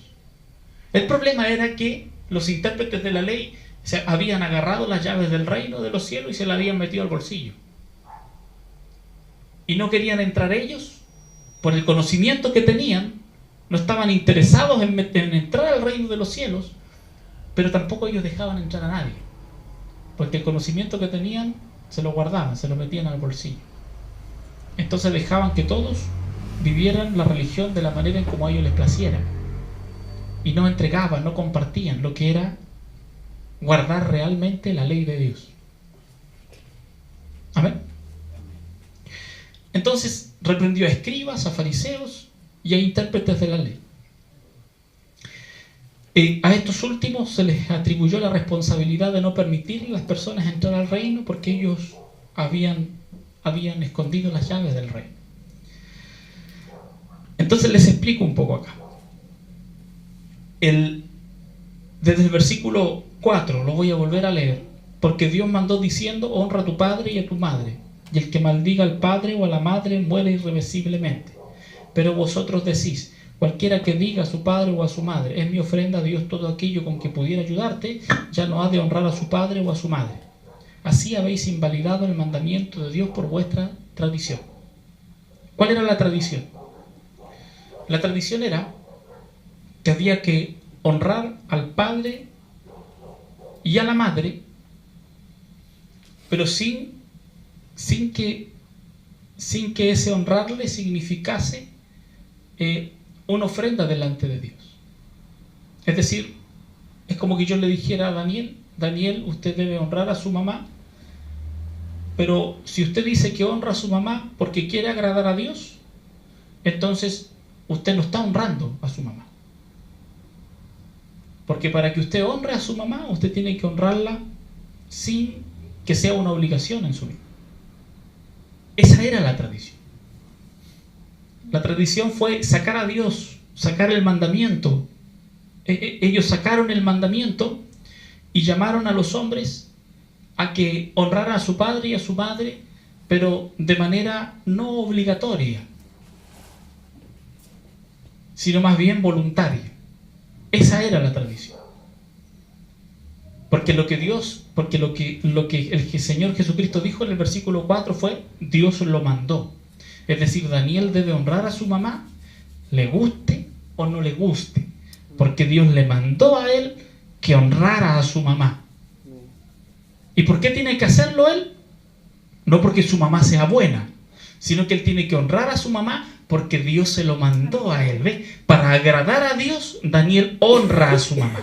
El problema era que los intérpretes de la ley se habían agarrado las llaves del reino de los cielos y se las habían metido al bolsillo. Y no querían entrar ellos, por el conocimiento que tenían, no estaban interesados en entrar al reino de los cielos, pero tampoco ellos dejaban entrar a nadie, porque el conocimiento que tenían se lo guardaban, se lo metían al bolsillo. Entonces dejaban que todos vivieran la religión de la manera en como a ellos les placiera, y no entregaban, no compartían lo que era guardar realmente la ley de Dios. Amén. Entonces reprendió a escribas, a fariseos y a intérpretes de la ley. A estos últimos se les atribuyó la responsabilidad de no permitir a las personas entrar al reino porque ellos habían escondido las llaves del reino. Entonces les explico un poco acá. Desde el versículo 4 lo voy a volver a leer. Porque Dios mandó diciendo, honra a tu padre y a tu madre, y el que maldiga al padre o a la madre muere irreversiblemente. Pero vosotros decís, cualquiera que diga a su padre o a su madre, es mi ofrenda a Dios todo aquello con que pudiera ayudarte, ya no ha de honrar a su padre o a su madre. Así habéis invalidado el mandamiento de Dios por vuestra tradición. ¿Cuál era la tradición? La tradición era que había que honrar al padre y a la madre, pero sin que ese honrarle significase una ofrenda delante de Dios. Es decir, es como que yo le dijera a Daniel: Daniel, usted debe honrar a su mamá, pero si usted dice que honra a su mamá porque quiere agradar a Dios, entonces usted no está honrando a su mamá. Porque para que usted honre a su mamá, usted tiene que honrarla sin que sea una obligación en su vida. Esa era la tradición. La tradición fue sacar a Dios, sacar el mandamiento. Ellos sacaron el mandamiento y llamaron a los hombres a que honraran a su padre y a su madre, pero de manera no obligatoria, sino más bien voluntaria. Esa era la tradición. Porque lo que el Señor Jesucristo dijo en el versículo 4 fue: Dios lo mandó. Es decir, Daniel debe honrar a su mamá, le guste o no le guste, porque Dios le mandó a él que honrara a su mamá. ¿Y por qué tiene que hacerlo él? No porque su mamá sea buena, sino que él tiene que honrar a su mamá porque Dios se lo mandó a él. ¿Ve? Para agradar a Dios, Daniel honra a su mamá.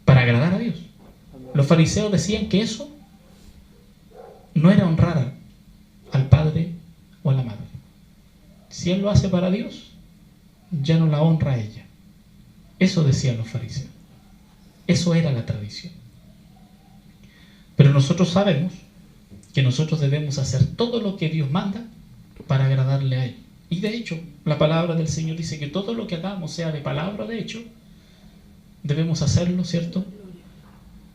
Para agradar a Dios. Los fariseos decían que eso no era honrar al padre o a la madre. Si él lo hace para Dios, ya no la honra a ella. Eso decían los fariseos. Eso era la tradición. Pero nosotros sabemos que nosotros debemos hacer todo lo que Dios manda para agradarle a Él. Y de hecho, la palabra del Señor dice que todo lo que hagamos, sea de palabra o de hecho, debemos hacerlo, ¿cierto?,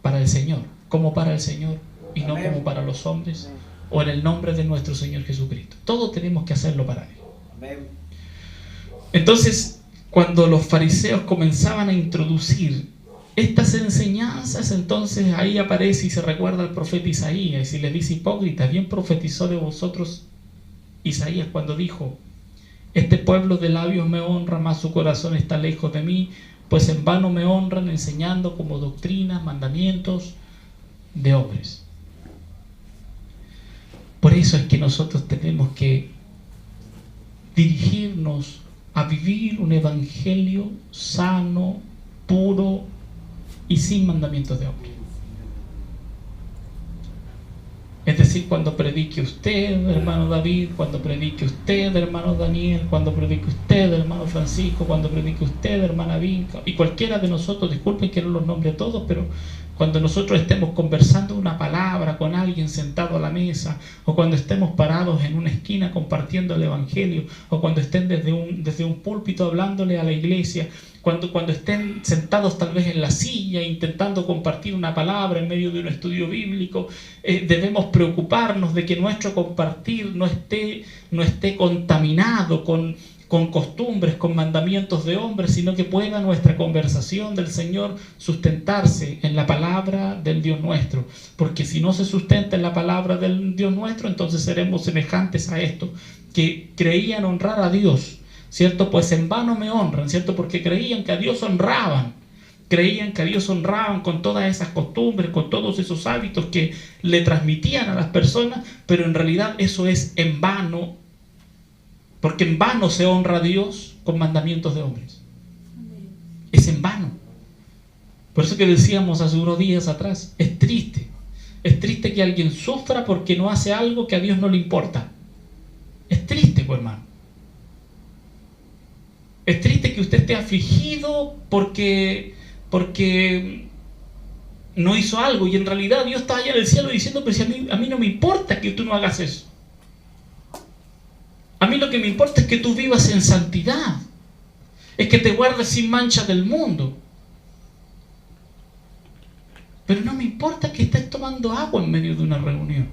para el Señor, como para el Señor y no como para los hombres, o en el nombre de nuestro Señor Jesucristo. Todo tenemos que hacerlo para Él. Entonces, cuando los fariseos comenzaban a introducir estas enseñanzas, entonces ahí aparece y se recuerda al profeta Isaías y les dice: hipócritas, bien profetizó de vosotros Isaías cuando dijo: este pueblo de labios me honra, mas su corazón está lejos de mí, pues en vano me honran enseñando como doctrinas, mandamientos de hombres. Por eso es que nosotros tenemos que dirigirnos a vivir un evangelio sano, puro y sin mandamientos de hombre. Es decir, cuando predique usted, hermano David, cuando predique usted, hermano Daniel, cuando predique usted, hermano Francisco, cuando predique usted, hermana Vinca, y cualquiera de nosotros, disculpen que no los nombre a todos, pero cuando nosotros estemos conversando una palabra con alguien sentado a la mesa, o cuando estemos parados en una esquina compartiendo el evangelio, o cuando estén desde un púlpito hablándole a la iglesia, cuando estén sentados tal vez en la silla intentando compartir una palabra en medio de un estudio bíblico, debemos preocuparnos de que nuestro compartir no esté contaminado con costumbres, con mandamientos de hombres, sino que pueda nuestra conversación del Señor sustentarse en la palabra del Dios nuestro. Porque si no se sustenta en la palabra del Dios nuestro, entonces seremos semejantes a esto, que creían honrar a Dios, ¿cierto? Pues en vano me honran, ¿cierto? Porque creían que a Dios honraban. Creían que a Dios honraban con todas esas costumbres, con todos esos hábitos que le transmitían a las personas, pero en realidad eso es en vano, porque en vano se honra a Dios con mandamientos de hombres. Es en vano. Por eso que decíamos hace unos días atrás, es triste que alguien sufra porque no hace algo que a Dios no le importa. Es triste, pues, hermano. Es triste que usted esté afligido porque no hizo algo y en realidad Dios está allá en el cielo diciendo: pero si a mí no me importa que tú no hagas eso. A mí lo que me importa es que tú vivas en santidad, es que te guardes sin mancha del mundo. Pero no me importa que estés tomando agua en medio de una reunión.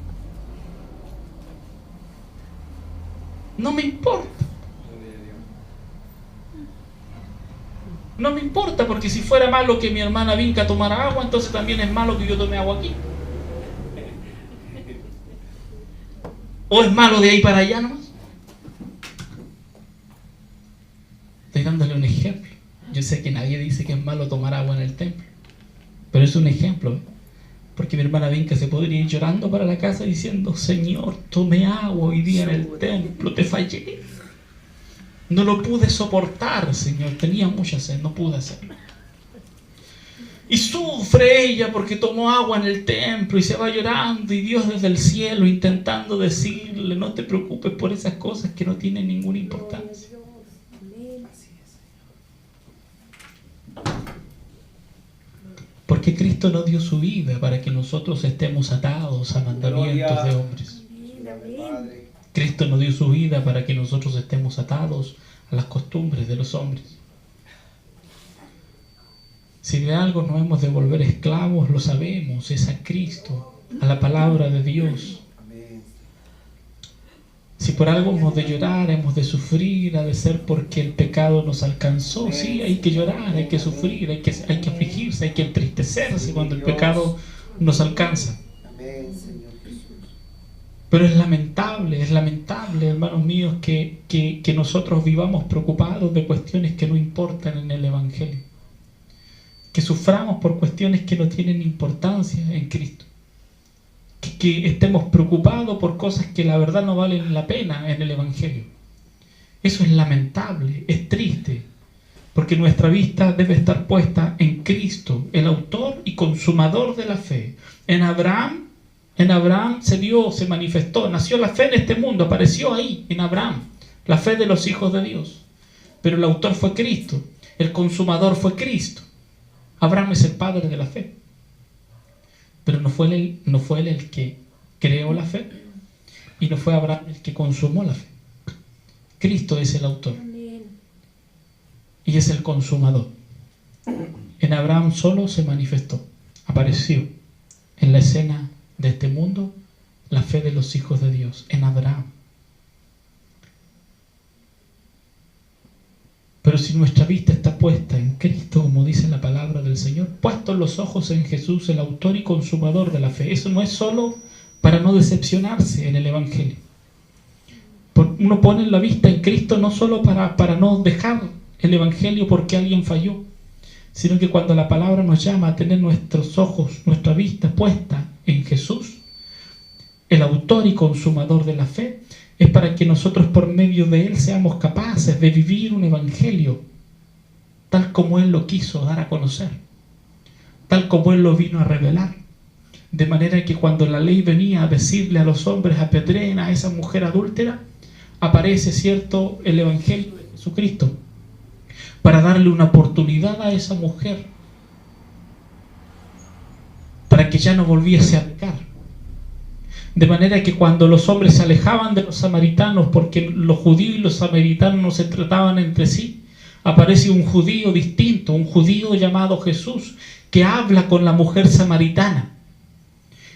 No me importa. No me importa, porque si fuera malo que mi hermana Vinca tomara agua, entonces también es malo que yo tome agua aquí. ¿O es malo de ahí para allá nomás? Estoy dándole un ejemplo. Yo sé que nadie dice que es malo tomar agua en el templo, pero es un ejemplo, porque mi hermana Vinca se podría ir llorando para la casa diciendo: Señor, tomé agua hoy día en el templo, te fallé. No lo pude soportar, Señor, tenía mucha sed, no pude hacerlo. Y sufre ella porque tomó agua en el templo y se va llorando, y Dios desde el cielo intentando decirle: no te preocupes por esas cosas que no tienen ninguna importancia. Porque Cristo no dio su vida para que nosotros estemos atados a mandamientos de hombres. Cristo no dio su vida para que nosotros estemos atados a las costumbres de los hombres. Si de algo nos hemos de volver esclavos, lo sabemos, es a Cristo, a la palabra de Dios. Si por algo hemos de llorar, hemos de sufrir, ha de ser porque el pecado nos alcanzó. Sí, hay que llorar, hay que sufrir, hay que afligirse, hay que entristecerse cuando el pecado nos alcanza. Pero es lamentable, hermanos míos, que nosotros vivamos preocupados de cuestiones que no importan en el Evangelio. Que suframos por cuestiones que no tienen importancia en Cristo. Que estemos preocupados por cosas que la verdad no valen la pena en el Evangelio. Eso es lamentable, es triste, porque nuestra vista debe estar puesta en Cristo, el autor y consumador de la fe. En Abraham se manifestó, nació la fe en este mundo, apareció ahí, en Abraham, la fe de los hijos de Dios. Pero el autor fue Cristo, el consumador fue Cristo. Abraham es el padre de la fe. Pero no fue él el que creó la fe, y no fue Abraham el que consumó la fe. Cristo es el autor y es el consumador. En Abraham solo se manifestó, apareció en la escena de este mundo la fe de los hijos de Dios, en Abraham. Pero si nuestra vista está puesta en Cristo, como dice la palabra del Señor, puestos los ojos en Jesús, el autor y consumador de la fe, eso no es solo para no decepcionarse en el Evangelio. Uno pone la vista en Cristo no solo para no dejar el Evangelio porque alguien falló, sino que cuando la palabra nos llama a tener nuestros ojos, nuestra vista puesta en Jesús, el autor y consumador de la fe, es para que nosotros por medio de Él seamos capaces de vivir un evangelio tal como Él lo quiso dar a conocer, tal como Él lo vino a revelar. De manera que cuando la ley venía a decirle a los hombres: apedreen a esa mujer adúltera, aparece, ¿cierto?, el evangelio de Jesucristo para darle una oportunidad a esa mujer, para que ya no volviese a pecar. De manera que cuando los hombres se alejaban de los samaritanos, porque los judíos y los samaritanos no se trataban entre sí, aparece un judío distinto, un judío llamado Jesús, que habla con la mujer samaritana.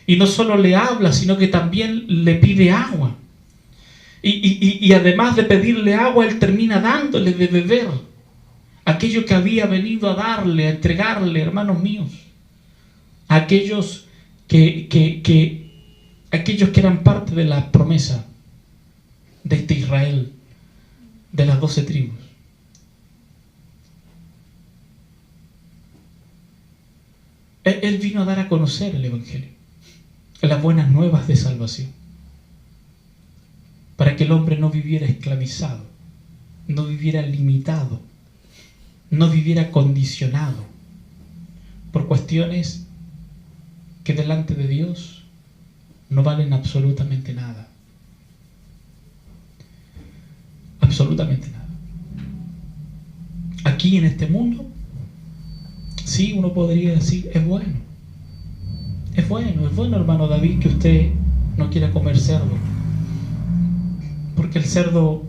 Y no solo le habla, sino que también le pide agua. Y además de pedirle agua, él termina dándole de beber aquello que había venido a darle, a entregarle, hermanos míos, a aquellos que eran parte de la promesa de este Israel, de las 12 tribus. Él vino a dar a conocer el Evangelio, las buenas nuevas de salvación, para que el hombre no viviera esclavizado, no viviera limitado, no viviera condicionado por cuestiones que delante de Dios no valen absolutamente nada. Absolutamente nada. Aquí en este mundo, sí, uno podría decir: es bueno, hermano David, que usted no quiera comer cerdo, porque el cerdo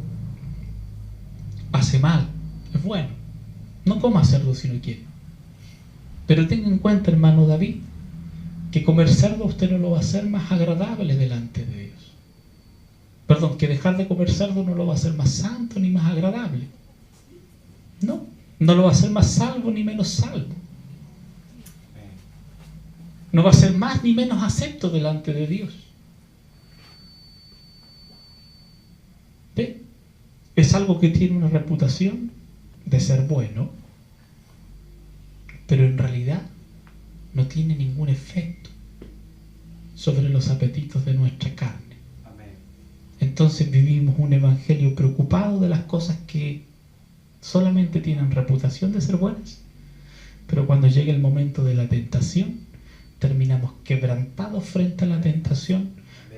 hace mal. Es bueno, no coma cerdo si no quiere. Pero tenga en cuenta, hermano David, que comer cerdo usted no lo va a hacer más agradable delante de Dios. Perdón, que dejar de comer cerdo no lo va a hacer más santo ni más agradable. No lo va a hacer más salvo ni menos salvo. No va a ser más ni menos acepto delante de Dios. es algo que tiene una reputación de ser bueno, pero en realidad no tiene ningún efecto sobre los apetitos de nuestra carne. Amén. Entonces vivimos un evangelio preocupado de las cosas que solamente tienen reputación de ser buenas, pero cuando llega el momento de la tentación, terminamos quebrantados frente a la tentación,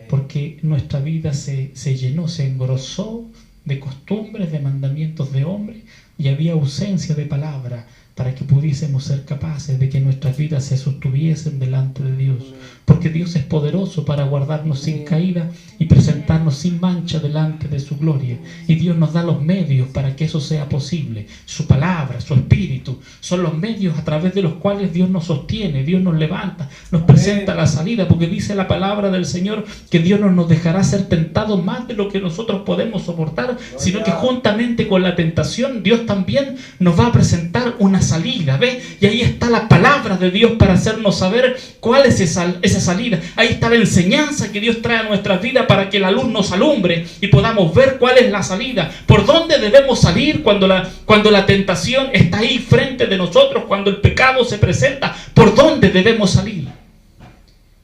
porque nuestra vida se llenó, se engrosó de costumbres, de mandamientos de hombre, y había ausencia de palabra para que pudiésemos ser capaces de que nuestras vidas se sostuviesen delante de Dios, porque Dios es poderoso para guardarnos sin caída y presentarnos sin mancha delante de su gloria, y Dios nos da los medios para que eso sea posible. Su palabra, su espíritu son los medios a través de los cuales Dios nos sostiene, Dios nos levanta, nos presenta la salida, porque dice la palabra del Señor que Dios no nos dejará ser tentados más de lo que nosotros podemos soportar, sino que juntamente con la tentación Dios también nos va a presentar una salida, ¿ve? Y ahí está la palabra de Dios para hacernos saber cuál es esa salida. Ahí está la enseñanza que Dios trae a nuestras vidas para que la luz nos alumbre y podamos ver cuál es la salida, por dónde debemos salir cuando la tentación está ahí frente de nosotros, cuando el pecado se presenta, por dónde debemos salir.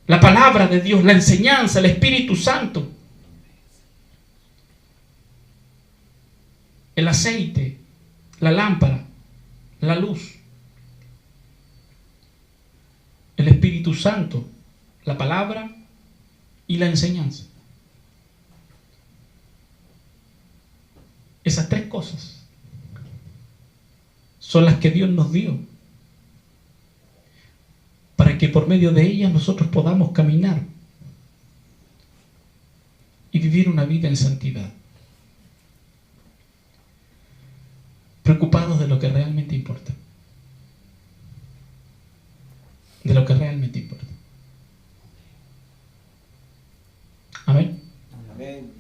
La palabra de Dios, la enseñanza, el Espíritu Santo, el aceite, la lámpara, la luz, el Espíritu Santo, la palabra y la enseñanza. Esas tres cosas son las que Dios nos dio para que por medio de ellas nosotros podamos caminar y vivir una vida en santidad, preocupados de lo que realmente importa, de lo que realmente importa. Amén. Amén.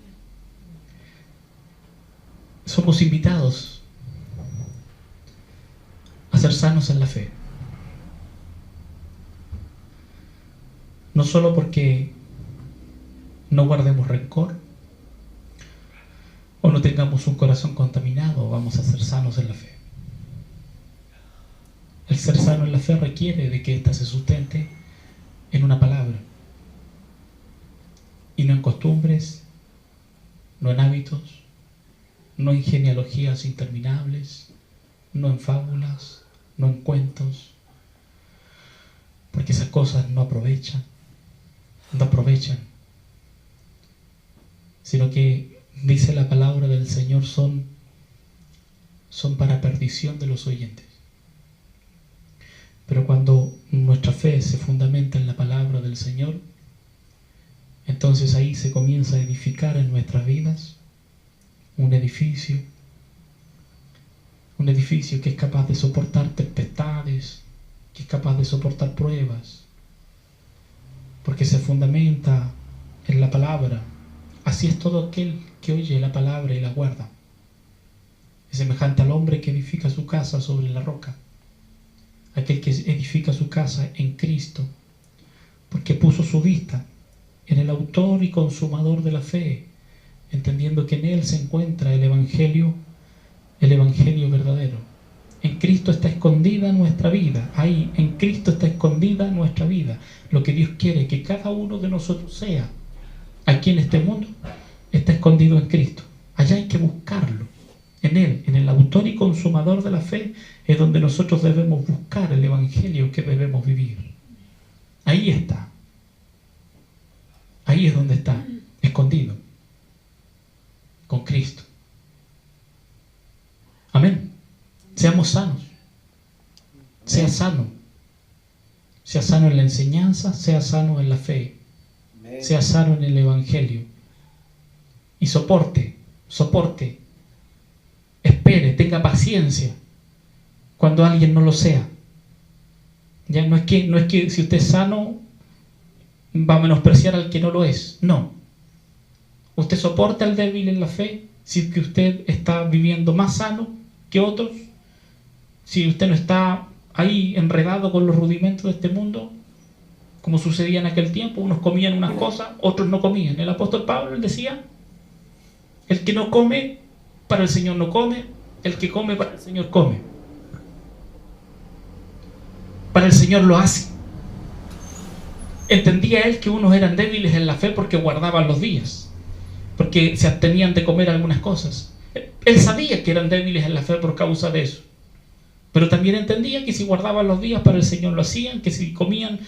Somos invitados a ser sanos en la fe, no solo porque no guardemos rencor o no tengamos un corazón contaminado, vamos a ser sanos en la fe. El ser sano en la fe requiere de que ésta se sustente en una palabra y no en costumbres, no en hábitos, no en genealogías interminables, no en fábulas, no en cuentos, porque esas cosas no aprovechan, sino que dice la palabra del Señor son para perdición de los oyentes. Pero cuando nuestra fe se fundamenta en la palabra del Señor, entonces ahí se comienza a edificar en nuestras vidas un edificio que es capaz de soportar tempestades, que es capaz de soportar pruebas, porque se fundamenta en la palabra. Así es todo aquel que oye la palabra y la guarda. Es semejante al hombre que edifica su casa sobre la roca, aquel que edifica su casa en Cristo, porque puso su vista en el autor y consumador de la fe, entendiendo que en él se encuentra el evangelio verdadero. En Cristo está escondida nuestra vida. Ahí, en Cristo está escondida nuestra vida. Lo que Dios quiere que cada uno de nosotros sea aquí en este mundo está escondido en Cristo. Allá hay que buscarlo. En Él, en el autor y consumador de la fe, es donde nosotros debemos buscar el evangelio que debemos vivir. Ahí está. Ahí es donde está, escondido, con Cristo. Amén. Seamos sanos. Sea sano. Sea sano en la enseñanza, sea sano en la fe, sea sano en el evangelio. Y soporte, espere, tenga paciencia cuando alguien no lo sea. Ya no es que si usted es sano va a menospreciar al que no lo es. No. Usted soporta al débil en la fe si es que usted está viviendo más sano que otros. Si usted no está ahí enredado con los rudimentos de este mundo, como sucedía en aquel tiempo, unos comían unas cosas, otros no comían. El apóstol Pablo decía, el que no come para el Señor no come, el que come para el Señor come. Para el Señor lo hace. Entendía él que unos eran débiles en la fe porque guardaban los días, porque se abstenían de comer algunas cosas. Él sabía que eran débiles en la fe por causa de eso. Pero también entendía que si guardaban los días para el Señor lo hacían, que si comían,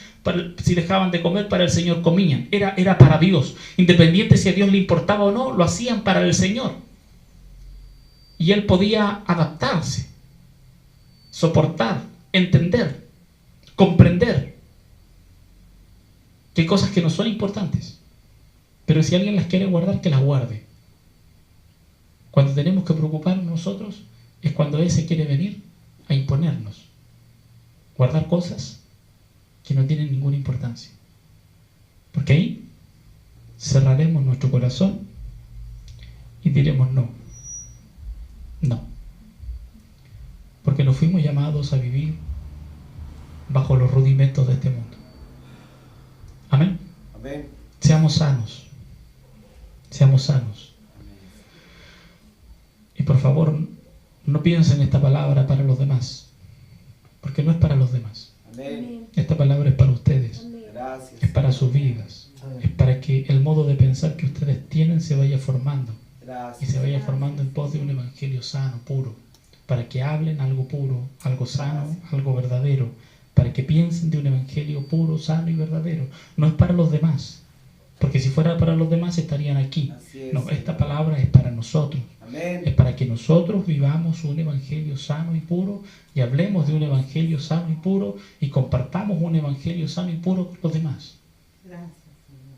si dejaban de comer para el Señor comían. Era para Dios. Independiente si a Dios le importaba o no, lo hacían para el Señor. Y él podía adaptarse, soportar, entender, comprender que hay cosas que no son importantes. Pero si alguien las quiere guardar, que las guarde. Cuando tenemos que preocuparnos nosotros es cuando Él se quiere venir a imponernos. Guardar cosas que no tienen ninguna importancia. Porque ahí cerraremos nuestro corazón y diremos no. No. Porque no fuimos llamados a vivir bajo los rudimentos de este mundo. Amén. Amén. Seamos sanos. Seamos sanos. Y por favor, no piensen esta palabra para los demás, porque no es para los demás. Amén. Esta palabra es para ustedes. Gracias. Es para sus vidas. Es para que el modo de pensar que ustedes tienen se vaya formando. Gracias. Y se vaya formando en pos de un evangelio sano, puro. Para que hablen algo puro, algo sano, algo verdadero. Para que piensen de un evangelio puro, sano y verdadero. No es para los demás. Porque si fuera para los demás estarían aquí. No, esta palabra es para nosotros. Amén. Es para que nosotros vivamos un evangelio sano y puro y hablemos de un evangelio sano y puro y compartamos un evangelio sano y puro con los demás. Gracias, Señor.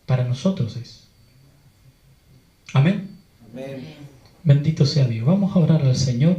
Para nosotros es. Amén. Amén. Bendito sea Dios. Vamos a orar al Señor.